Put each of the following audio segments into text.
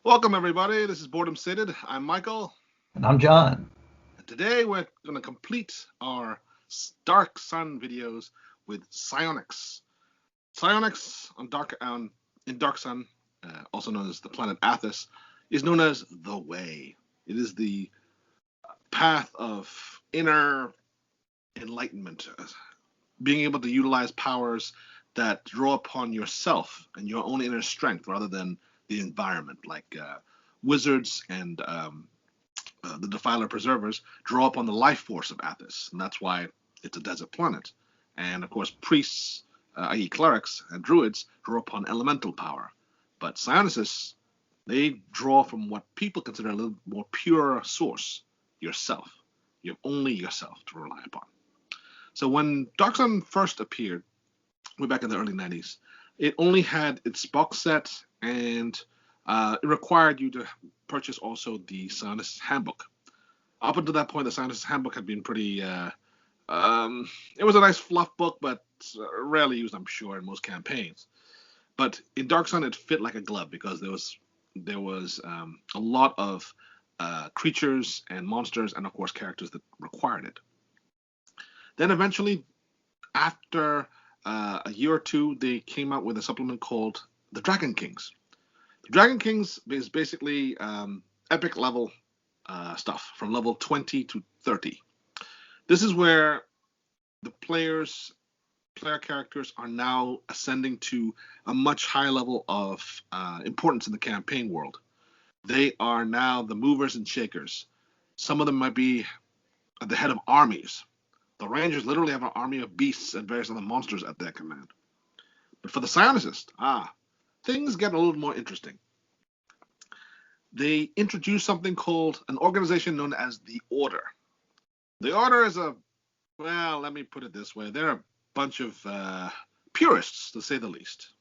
Welcome, everybody. This is Boredom Sated. I'm Michael. And I'm John. And today we're going to complete our Dark Sun videos with Psionics. Psionics in Dark Sun, also known as the planet Athas, is known as the Way. It is the path of inner enlightenment, being able to utilize powers that draw upon yourself and your own inner strength rather than the environment, like wizards and the Defiler Preservers draw upon the life force of Athas, and that's why it's a desert planet. And of course, priests, i.e., clerics and druids, draw upon elemental power. But psionicists, they draw from what people consider a little more pure source, yourself. You have only yourself to rely upon. So when Dark Sun first appeared, way back in the early 90s, it only had its box set, and it required you to purchase also the Psionicist Handbook. Up until that point, the Psionicist Handbook had been pretty... it was a nice fluff book, but rarely used, I'm sure, in most campaigns. But in Dark Sun, it fit like a glove because there was a lot of creatures and monsters and, of course, characters that required it. Then eventually, after a year or two, they came out with a supplement called the Dragon Kings. The Dragon Kings is basically epic level stuff from level 20 to 30. This is where the player characters are now ascending to a much higher level of importance in the campaign world. They are now the movers and shakers. Some of them might be at the head of armies. The Rangers literally have an army of beasts and various other monsters at their command. But for the Psionicist, things get a little more interesting. They introduce something called an organization known as the Order. The Order is let me put it this way. They're a bunch of purists, to say the least.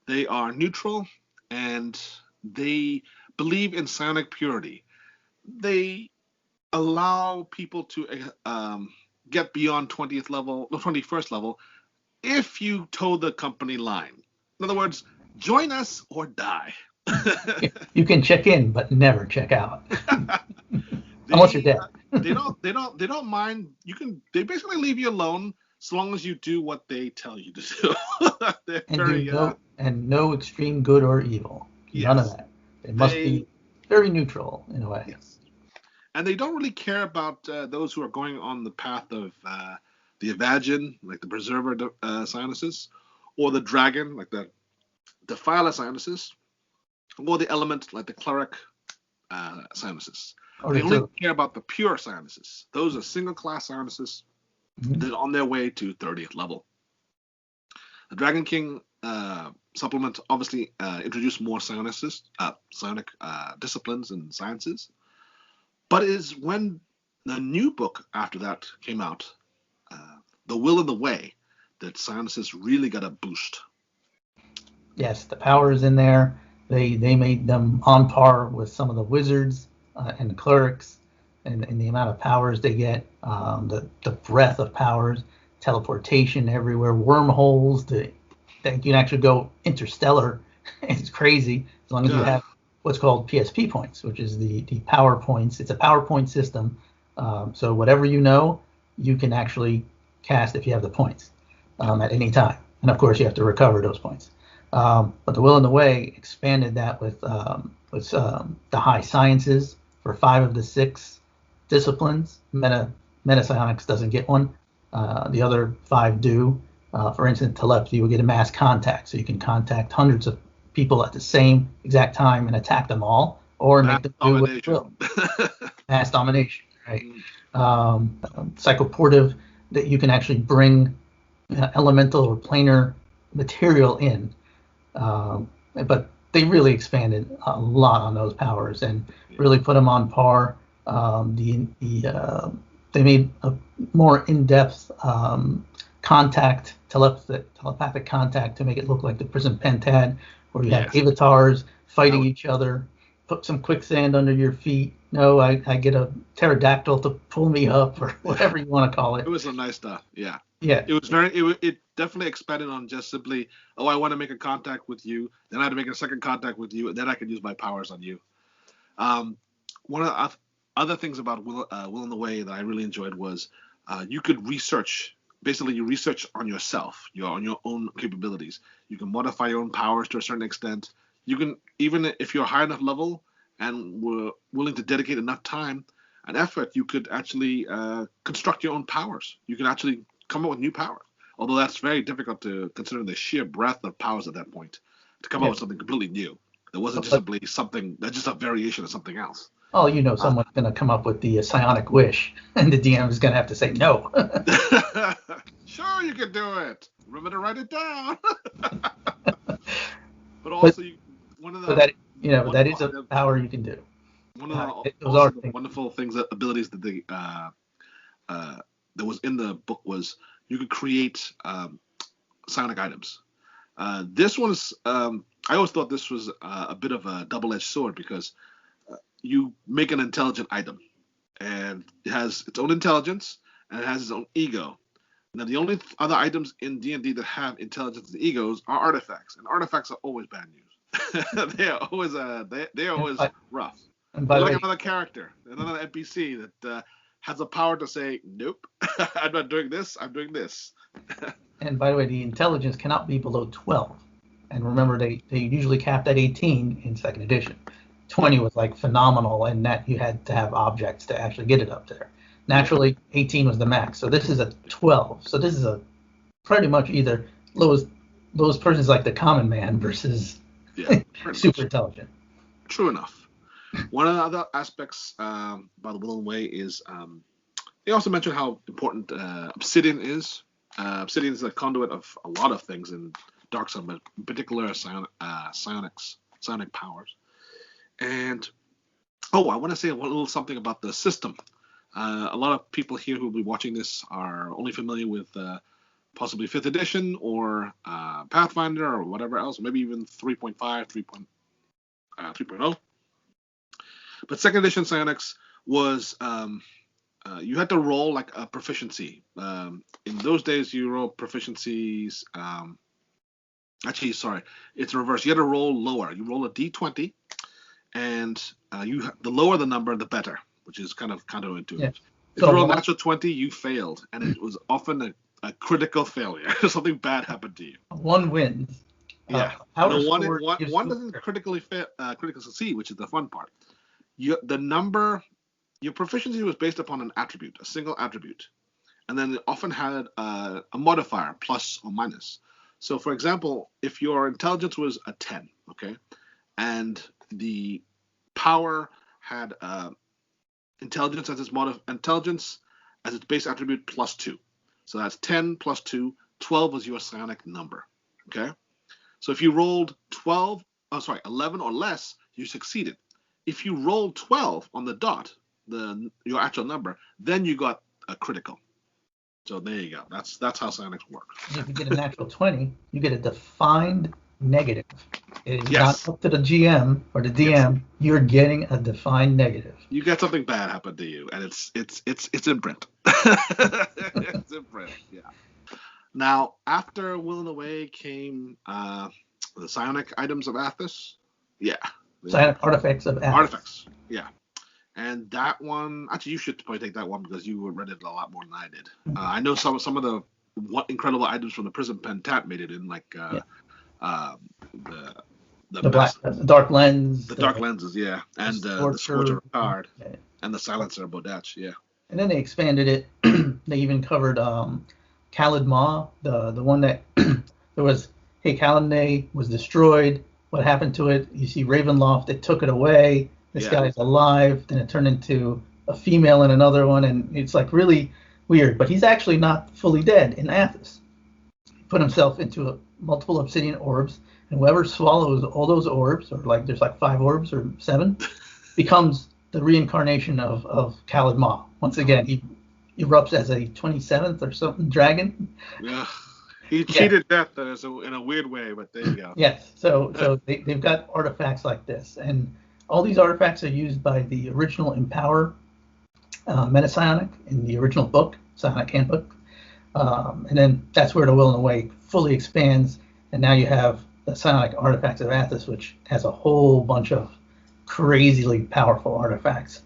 They are neutral, and they believe in psionic purity. They allow people to get beyond 21st level, if you toe the company line. In other words, join us or die. You can check in, but never check out, unless you're dead. They don't mind. They basically leave you alone so long as you do what they tell you to do. No extreme good or evil. Yes. None of that. They must be very neutral in a way. Yes. And they don't really care about those who are going on the path of the Evagin, like the Preserver Psionicists, or the Dragon, like the Defiler Psionicists, or the Element, like the Cleric Psionicists. They only care about the pure Psionicists. Those are single-class Psionicists that are on their way to 30th level. The Dragon King supplement obviously introduced more psionic disciplines and sciences. But it is when the new book after that came out, The Will and the Way, that psionicists really got a boost. Yes, the powers in there, they made them on par with some of the wizards and the clerics, and the amount of powers they get, the breadth of powers, teleportation everywhere, wormholes, that you can actually go interstellar. It's crazy, as long as you have what's called PSP points, which is the power points. It's a PowerPoint system. So whatever you can actually cast if you have the points at any time. And of course, you have to recover those points. But the Will and the Way expanded that with the high sciences for 5 of the 6 disciplines. Meta Psionics doesn't get one. The other 5 do. For instance, telepathy, you will get a mass contact, so you can contact hundreds of people at the same exact time and attack them all, or make them do what you will. Mass domination, right? Psychoportive, that you can actually bring elemental or planar material in. But they really expanded a lot on those powers and really put them on par. They made a more in-depth telepathic contact to make it look like the Prison Pentad, where you have avatars fighting each other. Put some quicksand under your feet. No, I get a pterodactyl to pull me up, or whatever you want to call it. It was some nice stuff, yeah. Yeah. It definitely expanded on just simply, oh, I want to make a contact with you, then I had to make a second contact with you, and then I can use my powers on you. Um, One of the other things about Will in the Way that I really enjoyed was you could research. Basically, you research on yourself, on your own capabilities. You can modify your own powers to a certain extent. You can, even if you're high enough level and were willing to dedicate enough time and effort, you could actually construct your own powers. You can actually come up with new powers. Although that's very difficult to consider the sheer breadth of powers at that point to come up with something completely new. It wasn't just simply something that's just a variation of something else. Oh, someone's going to come up with the Psionic Wish, and the DM is going to have to say no. Sure, you can do it. Remember to write it down. But also, one of the that is a power you can do. One of the wonderful things, abilities that that was in the book was you could create psionic items. This one's I always thought this was a bit of a double-edged sword because you make an intelligent item, and it has its own intelligence and it has its own ego. Now, the only other items in D&D that have intelligence and egos are artifacts, and artifacts are always bad news. They are always rough. And by like another character, another NPC that has the power to say, "Nope, I'm not doing this. I'm doing this." And by the way, the intelligence cannot be below 12. And remember, they usually capped at 18 in second edition. 20 was like phenomenal, and that you had to have objects to actually get it up there. Naturally, 18 was the max. So this is a 12. So this is a pretty much either lowest person's like the common man versus super intelligent. True enough. One of the other aspects by the Will and Way is they also mentioned how important obsidian is. Obsidian is a conduit of a lot of things in Dark Sun, but in particular psionic powers. And I want to say a little something about the system. A lot of people here who will be watching this are only familiar with possibly 5th edition or Pathfinder or whatever else, maybe even 3.5, 3.0. But 2nd edition Psionics was you had to roll like a proficiency. In those days, you roll proficiencies. Actually, sorry, it's reverse. You had to roll lower. You roll a d20, and the lower the number, the better, which is kind of counterintuitive. Yeah. If you roll a natural 20, you failed, and it was often a critical failure. Something bad happened to you. One wins. Yeah. One doesn't critically succeed, which is the fun part. Your proficiency was based upon an attribute, a single attribute, and then it often had a modifier, plus or minus. So, for example, if your intelligence was a 10, okay, and the power had intelligence as its base attribute plus 2. So that's 10 plus 2. 12 was your psionic number, okay? So if you rolled 11 or less, you succeeded. If you rolled 12 on the dot, your actual number, then you got a critical. So there you go. That's how psionics work. If you get a natural 20, you get a defined negative. It is not up to the GM or the DM. Yes. You're getting a defined negative. You get something bad happen to you, and it's in print. It's in print. Yeah. Now, after Will and the Way came the Psionic items of Athas. Yeah. Psionic Artifacts of Athas. Artifacts. Yeah. And that one, actually, you should probably take that one because you read it a lot more than I did. I know some of the incredible items from the Prison Pen Tat made it in, like the dark lens. The dark lenses, yeah. And the Scorcher card. And the Silencer Bodach, yeah. And then they expanded it. They even covered Khalid Ma, the one that there was, hey, Khalid was destroyed. What happened to it? You see Ravenloft, they took it away. This guy's alive. Then it turned into a female in another one, and it's like really weird. But he's actually not fully dead in Athas. He put himself into multiple obsidian orbs, and whoever swallows all those orbs, or like there's like 5 orbs or 7, becomes the reincarnation of Khalid Ma. Once again, he erupts as a 27th or something dragon. Yeah. He cheated death in a weird way, but there you go. Yes. So they've got artifacts like this, and all these artifacts are used by the original Empower Meta Psionic in the original book, Psionic Handbook. And then that's where the Will and the Way fully expands, and now you have the Psionic Artifacts of Athas, which has a whole bunch of crazily powerful artifacts.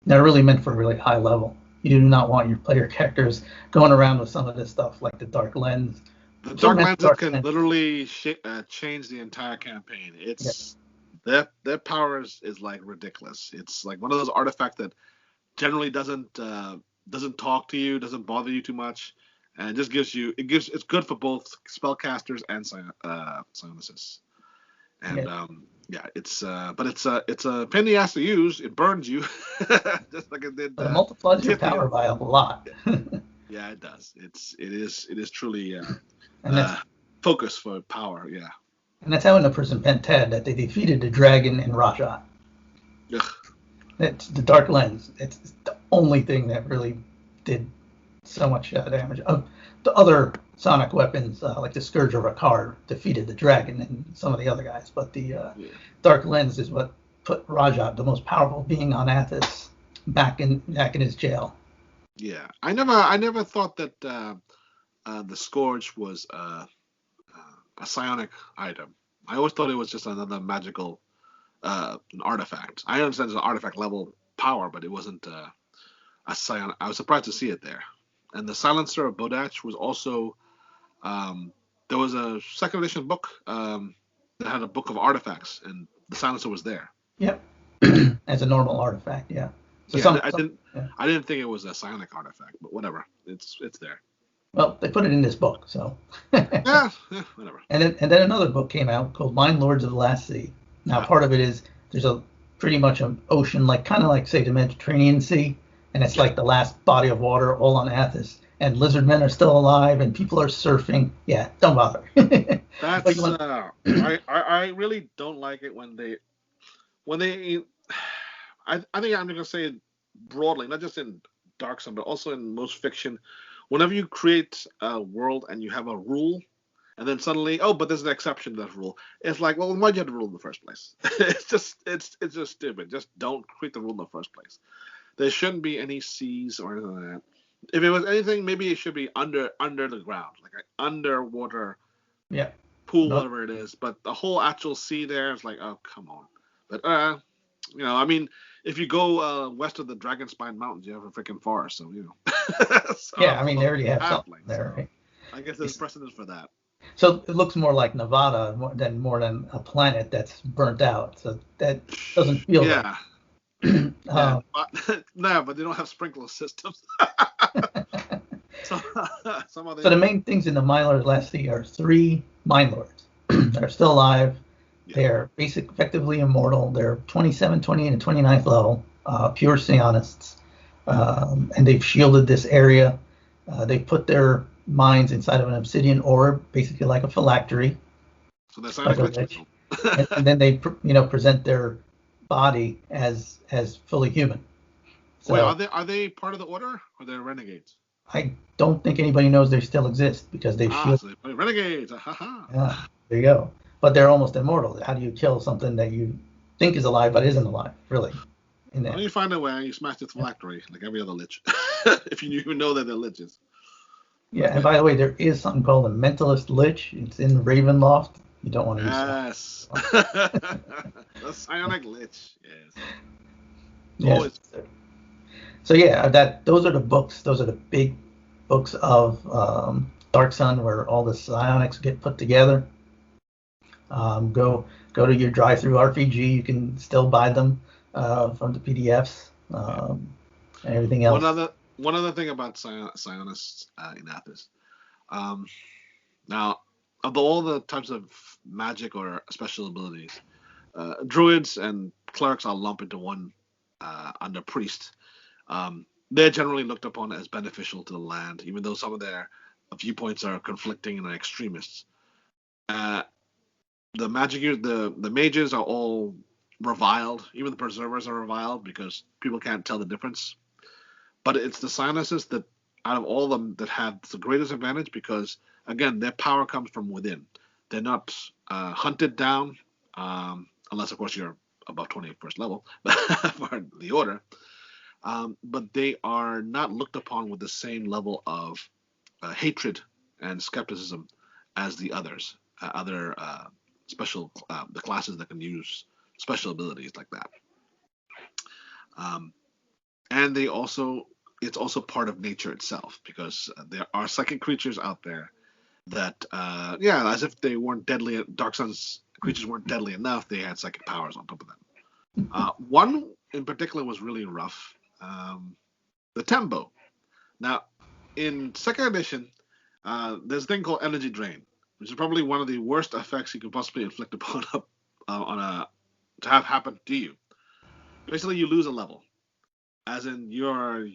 They're really meant for a really high level. You do not want your player characters going around with some of this stuff, like the Dark Lens. The Dark Lenses can literally change the entire campaign. It's their power is like ridiculous. It's like one of those artifacts that generally doesn't talk to you, doesn't bother you too much, and just it's good for both spellcasters and psionicists. And it's a pain in the ass to use. It burns you, just like it did. But it multiplies your power by a lot. Yeah, it does. It is truly focus for power. Yeah. And that's how in the Prison Pentad that they defeated the dragon in Rajat. Ugh. It's the Dark Lens. It's the only thing that really did so much damage. The other sonic weapons, like the Scourge of Rakar, defeated the dragon and some of the other guys. But the Dark Lens is what put Rajat, the most powerful being on Athas, back in his jail. Yeah, I never thought that the Scourge was a psionic item. I always thought it was just another magical an artifact. I understand it's an artifact level power, but it wasn't a psionic. I was surprised to see it there. And the Silencer of Bodach was also there was a second edition book that had a book of artifacts, and the Silencer was there. Yep, as a normal artifact. Yeah. So I didn't think it was a psionic artifact, but whatever. It's there. Well, they put it in this book, so. yeah, whatever. And then another book came out called Mind Lords of the Last Sea. Now, part of it is there's a pretty much an ocean, like kind of like, say, the Mediterranean Sea, and it's like the last body of water all on Athas. And lizard men are still alive, and people are surfing. Yeah, don't bother. That's I really don't like it when they I think I'm gonna say it broadly, not just in Dark Sun, but also in most fiction. Whenever you create a world and you have a rule, and then suddenly, but there's an exception to that rule. It's like, well, why'd you have the rule in the first place? it's just stupid. Just don't create the rule in the first place. There shouldn't be any seas or anything like that. If it was anything, maybe it should be under the ground, like an underwater pool, whatever it is. But the whole actual sea there is like, oh, come on. But I mean, if you go west of the Dragonspine Mountains, you have a freaking forest, so so, I mean, they already have something there. So right? I guess there's precedence for that. So it looks more like Nevada more than a planet that's burnt out. So that doesn't feel. Yeah. But they don't have sprinkler systems. So the main things in the Mind Lords Last Sea are 3 Mind Lords that are still alive. Yeah. They're effectively immortal. They're 27, 28, and 29th level, pure psionists. And they've shielded this area. They put their minds inside of an obsidian orb, basically like a phylactery. So that's like and then they present their body as fully human. So, wait, are they part of the order, or they're renegades? I don't think anybody knows they still exist because they've shielded. So they're renegades. Yeah, there you go. But they're almost immortal. How do you kill something that you think is alive but isn't alive, really? Well, you find a way. You smash its phylactery like every other lich. If you even know that they're liches. Yeah, and by the way, there is something called a Mentalist Lich. It's in Ravenloft. You don't want to use that. The Psionic Lich. Yes. So those are the books. Those are the big books of Dark Sun, where all the psionics get put together. Go to your drive-through RPG. You can still buy them from the PDFs and everything else. One other thing about psionists in Athas. Now, of all the types of magic or special abilities, druids and clerics are lumped into one under priest. They're generally looked upon as beneficial to the land, even though some of their viewpoints are conflicting and are extremists. The mages are all reviled. Even the preservers are reviled because people can't tell the difference. But it's the psionicists that, out of all of them, that have the greatest advantage because, again, their power comes from within. They're not hunted down, unless, of course, you're above 21st level for the order. But they are not looked upon with the same level of hatred and skepticism as the others, the classes that can use special abilities like that. And it's also part of nature itself, because there are psychic creatures out there that, as if they weren't deadly, Dark Sun's creatures weren't deadly enough, they had psychic powers on top of them. One in particular was really rough, the Tembo. Now, in second edition, there's a thing called energy drain, which is probably one of the worst effects you could possibly inflict upon to have happen to you. Basically, you lose a level, as in you're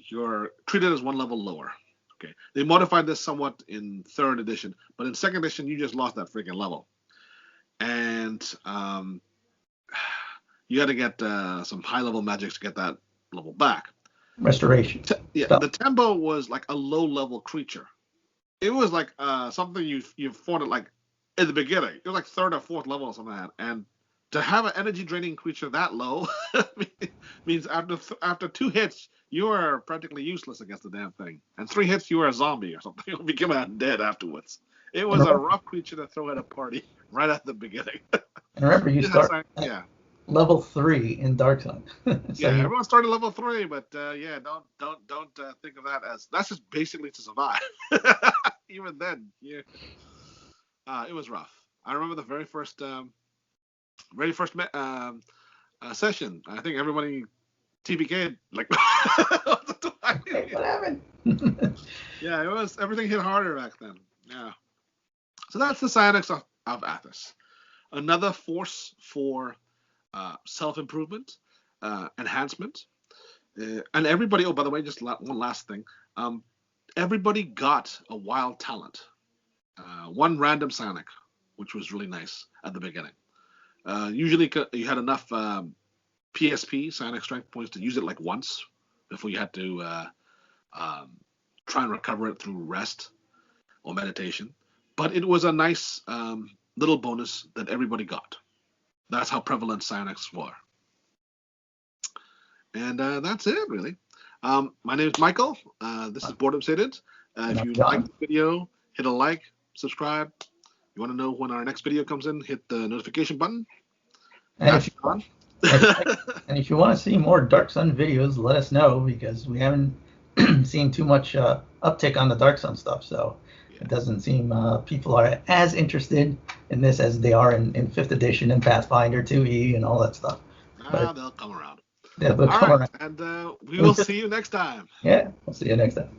treated as one level lower. Okay, they modified this somewhat in third edition, but in second edition, you just lost that freaking level, and you got to get some high level magics to get that level back. Restoration. The Tembo was like a low level creature. It was like something you fought at like in the beginning. It was like third or fourth level or something like that. And to have an energy draining creature that low means after 2 hits you are practically useless against the damn thing, and 3 hits you are a zombie or something. You'll become dead afterwards. It was a rough creature to throw at a party right at the beginning. And remember, you start level 3 in Dark Sun. Everyone started level 3, but don't think of that as that's just basically to survive. Even then, it was rough. I remember the very first session. I think everybody TPK'd like. What happened? Yeah, it was, everything hit harder back then. Yeah. So that's the Psionics of Athas. Another force for self-improvement, enhancement, and everybody. Oh, by the way, just one last thing. Everybody got a wild talent, one random psionic, which was really nice at the beginning. Usually, you had enough PSP, psionic strength points, to use it like once before you had to try and recover it through rest or meditation. But it was a nice little bonus that everybody got. That's how prevalent psionics were. And that's it, really. My name is Michael. This is Boredom Sated. If you like the video, hit a like, subscribe. You want to know when our next video comes in, hit the notification button. And if you want to see more Dark Sun videos, let us know, because we haven't seen too much uptick on the Dark Sun stuff. So it doesn't seem people are as interested in this as they are in 5th edition and Pathfinder 2E and all that stuff. They'll come around. Yeah, they'll come around. And we will see you next time. Yeah, we'll see you next time.